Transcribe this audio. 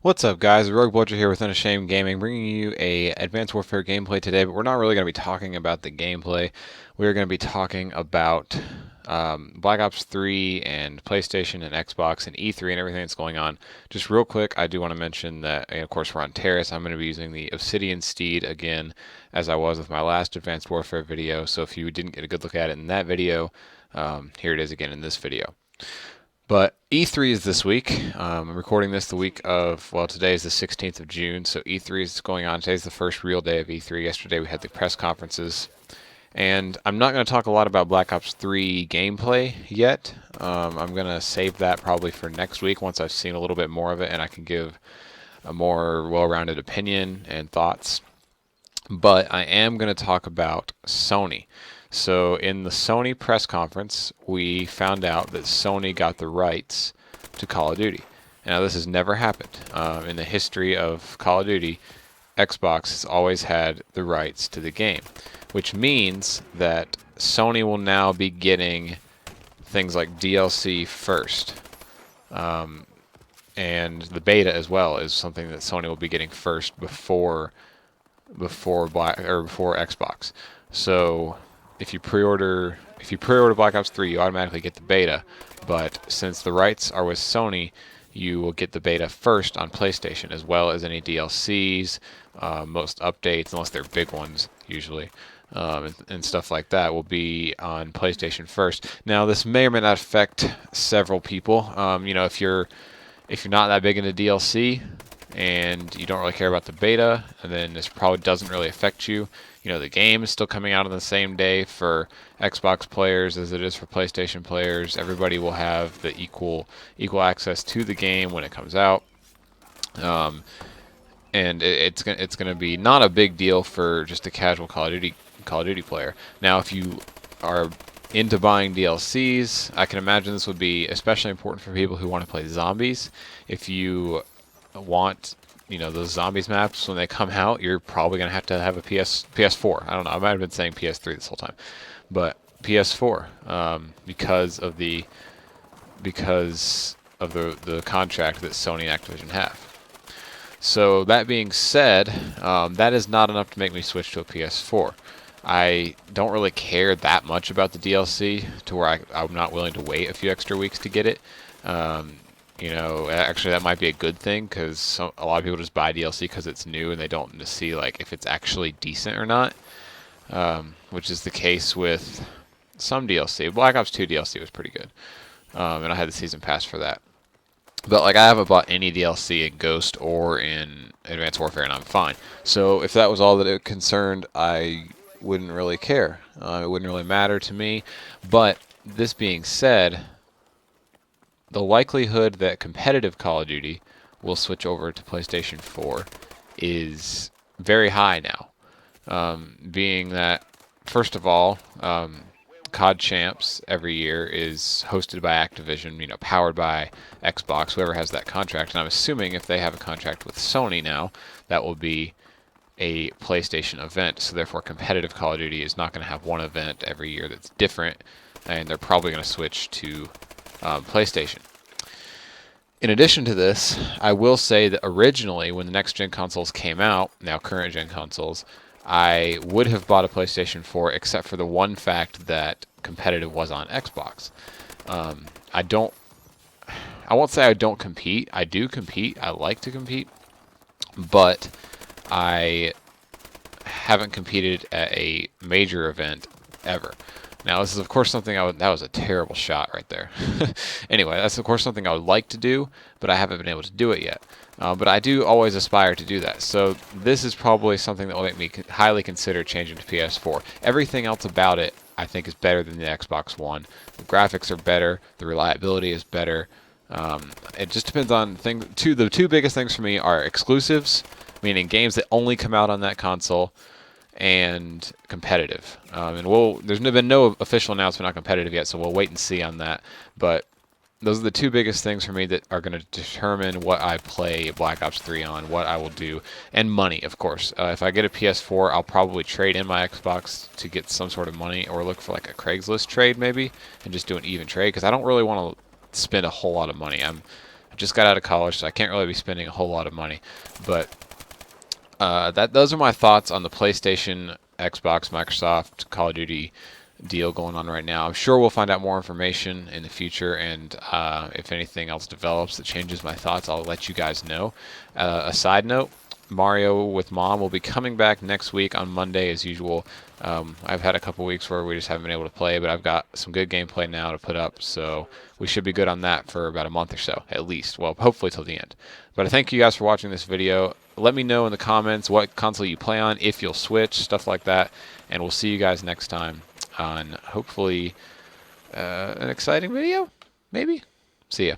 What's up, guys? Rogue Butcher here with Unashamed Gaming, bringing you a Advanced Warfare gameplay today, but we're not really going to be talking about the gameplay. We're going to be talking about Black Ops 3 and PlayStation and Xbox and E3 and everything that's going on. Just real quick, I do want to mention that, and of course, we're on Terrace. I'm going to be using the Obsidian Steed again, as I was with my last Advanced Warfare video, so if you didn't get a good look at it in that video, here it is again in this video. But E3 is this week. I'm recording this the week of, well, today is the 16th of June, so E3 is going on. Today's the first real day of E3. Yesterday we had the press conferences. And I'm not going to talk a lot about Black Ops 3 gameplay yet. I'm going to save that probably for next week once I've seen a little bit more of it and I can give a more well-rounded opinion and thoughts. But I am going to talk about Sony. So in the Sony press conference, we found out that Sony got the rights to Call of Duty. Now, this has never happened. In the history of Call of Duty, Xbox has always had the rights to the game, which means that Sony will now be getting things like DLC first. And the beta as well is something that Sony will be getting first before Xbox. So if you pre-order Black Ops 3, you automatically get the beta. But since the rights are with Sony, you will get the beta first on PlayStation, as well as any DLCs, most updates, unless they're big ones usually, and stuff like that will be on PlayStation first. Now, this may or may not affect several people. If you're not that big into DLC and you don't really care about the beta, and then this probably doesn't really affect you. The game is still coming out on the same day for Xbox players as it is for PlayStation players. Everybody will have the equal access to the game when it comes out. And it's going to be not a big deal for just a casual Call of Duty player. Now, if you are into buying DLCs, I can imagine this would be especially important for people who want to play zombies. If you want those zombies maps when they come out, you're probably going to have a PS4. I don't know. I might have been saying PS3 this whole time, but PS4 because of the contract that Sony and Activision have. So that being said, that is not enough to make me switch to a PS4. I don't really care that much about the DLC to where I'm not willing to wait a few extra weeks to get it. Actually, that might be a good thing because a lot of people just buy DLC because it's new and they don't see if it's actually decent or not, which is the case with some DLC. Black Ops 2 DLC was pretty good, and I had the season pass for that. But I haven't bought any DLC in Ghost or in Advanced Warfare, and I'm fine. So if that was all that it concerned, I wouldn't really care. It wouldn't really matter to me. But this being said, the likelihood that competitive Call of Duty will switch over to PlayStation 4 is very high now. Being that, first of all, CoD Champs every year is hosted by Activision, powered by Xbox, whoever has that contract. And I'm assuming if they have a contract with Sony now, that will be a PlayStation event. So therefore, competitive Call of Duty is not going to have one event every year that's different, and they're probably going to switch to PlayStation. In addition to this, I will say that originally, when the next-gen consoles came out, now current-gen consoles, I would have bought a PlayStation 4 except for the one fact that competitive was on Xbox. I won't say I don't compete. I do compete. I like to compete. But I haven't competed at a major event ever. Now, this is, of course, something that was a terrible shot right there. Anyway, that's, of course, something I would like to do, but I haven't been able to do it yet. But I do always aspire to do that. So this is probably something that will make me highly consider changing to PS4. Everything else about it, I think, is better than the Xbox One. The graphics are better. The reliability is better. It just depends on things. The two biggest things for me are exclusives, meaning games that only come out on that console, and competitive. There's been no official announcement on competitive yet, so we'll wait and see on that. But those are the two biggest things for me that are going to determine what I play Black Ops 3 on, what I will do, and money, of course. If I get a PS4, I'll probably trade in my Xbox to get some sort of money, or look for a Craigslist trade maybe, and just do an even trade, because I don't really want to spend a whole lot of money. I'm just got out of college, so I can't really be spending a whole lot of money. But those are my thoughts on the PlayStation, Xbox, Microsoft, Call of Duty deal going on right now. I'm sure we'll find out more information in the future, and if anything else develops that changes my thoughts, I'll let you guys know. A side note, Mario with Mom will be coming back next week on Monday as usual. I've had a couple weeks where we just haven't been able to play, but I've got some good gameplay now to put up, so we should be good on that for about a month or so, at least. Well, hopefully till the end. But I thank you guys for watching this video. Let me know in the comments what console you play on, if you'll switch, stuff like that, and we'll see you guys next time on hopefully an exciting video, maybe? See ya.